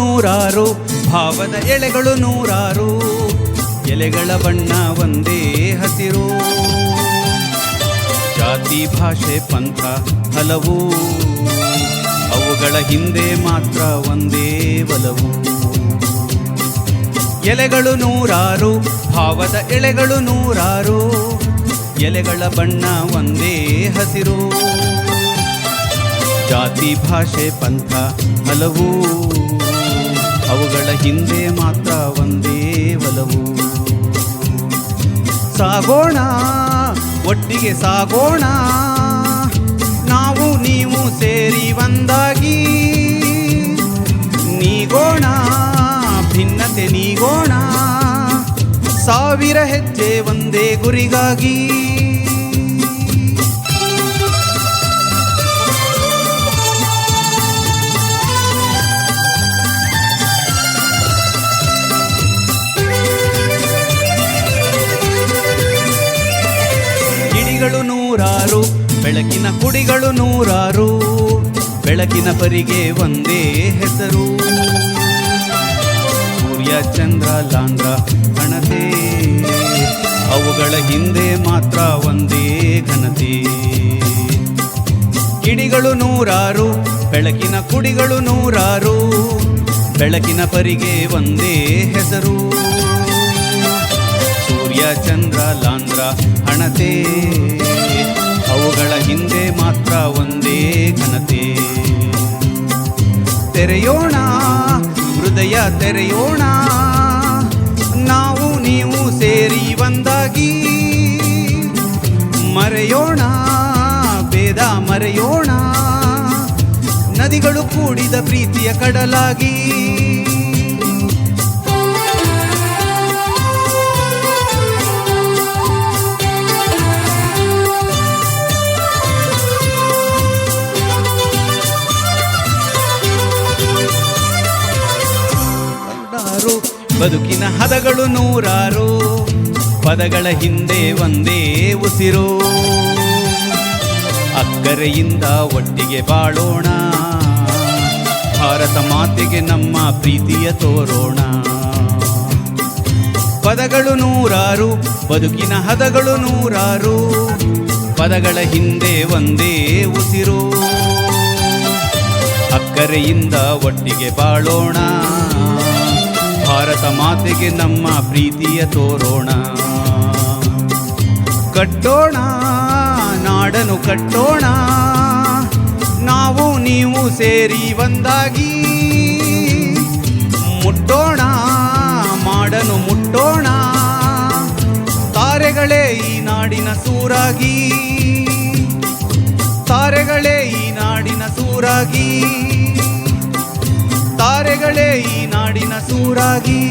ನೂರಾರು, ಭಾವದ ಎಳೆಗಳು ನೂರಾರು, ಎಲೆಗಳ ಬಣ್ಣ ಒಂದೇ ಹಸಿರು. ಜಾತಿ ಭಾಷೆ ಪಂಥ ಹಲವು, ಅವುಗಳ ಹಿಂದೆ ಮಾತ್ರ ಒಂದೇ ಒಲವು. ಎಲೆಗಳು ನೂರಾರು, ಭಾವದ ಎಳೆಗಳು ನೂರಾರು, ಎಲೆಗಳ ಬಣ್ಣ ಒಂದೇ ಹಸಿರು. ಜಾತಿ ಭಾಷೆ ಪಂಥ ಹಲವು, ಅವುಗಳ ಹಿಂದೆ ಮಾತ್ರ ಒಂದೇ ಒಲವು. ಸಾಗೋಣ ಒಟ್ಟಿಗೆ ಸಾಗೋಣ, ನಾವು ನೀವು ಸೇರಿ ಒಂದಾಗಿ. ನೀಗೋಣ ಭಿನ್ನತೆ ನೀಗೋಣ, ಸಾವಿರ ಹೆಜ್ಜೆ ಒಂದೇ ಗುರಿಗಾಗಿ. ಗಿಳಿಗಳು ನೂರಾರು, ಬೆಳಕಿನ ಕುಡಿಗಳು ನೂರಾರು, ಬೆಳಕಿನ ಪರಿಗೆ ಒಂದೇ ಹೆಸರು. ಸೂರ್ಯ ಚಂದ್ರ ಲಾಂದ್ರ ಹಣತೆ, ಅವುಗಳ ಹಿಂದೆ ಮಾತ್ರ ಒಂದೇ ಘನತೆ. ಗಿಳಿಗಳು ನೂರಾರು, ಬೆಳಕಿನ ಕುಡಿಗಳು ನೂರಾರು, ಬೆಳಕಿನ ಪರಿಗೆ ಒಂದೇ ಹೆಸರು. ಸೂರ್ಯ ಚಂದ್ರ ಲಾಂದ್ರ ಹಣತೆ, ಅವುಗಳ ಹಿಂದೆ ಮಾತ್ರ ಒಂದೇ ಘನತೆ. ತೆರೆಯೋಣ ಹೃದಯ ತೆರೆಯೋಣ, ನಾವು ನೀವು ಸೇರಿ ಒಂದಾಗಿ. ಮರೆಯೋಣ ಭೇದ ಮರೆಯೋಣ, ನದಿಗಳು ಕೂಡಿದ ಪ್ರೀತಿಯ ಕಡಲಾಗಿ. ಬದುಕಿನ ಹದಗಳು ನೂರಾರು, ಪದಗಳ ಹಿಂದೆ ಒಂದೇ ಉಸಿರು. ಅಕ್ಕರೆಯಿಂದ ಒಟ್ಟಿಗೆ ಬಾಳೋಣ, ಭಾರತ ಮಾತೆಗೆ ನಮ್ಮ ಪ್ರೀತಿಯ ತೋರೋಣ. ಪದಗಳು ನೂರಾರು, ಬದುಕಿನ ಹದಗಳು ನೂರಾರು, ಪದಗಳ ಹಿಂದೆ ಒಂದೇ ಉಸಿರು. ಅಕ್ಕರೆಯಿಂದ ಒಟ್ಟಿಗೆ ಬಾಳೋಣ, ಭಾರತ ಮಾತೆಗೆ ನಮ್ಮ ಪ್ರೀತಿಯ ತೋರೋಣ. ಕಟ್ಟೋಣ ನಾಡನು ಕಟ್ಟೋಣ, ನಾವು ನೀವು ಸೇರಿ ಒಂದಾಗಿ. ಮುಟ್ಟೋಣ ಮಾಡನು ಮುಟ್ಟೋಣ, ತಾರೆಗಳೇ ಈ ನಾಡಿನ ಸೂರಾಗಿ. ತಾರೆಗಳೇ ಈ ನಾಡಿನ ಸೂರಾಗಿ, ತಾರೆಗಳೇ ಈ ನಾಡಿನ ಸೂರಾಗಿ.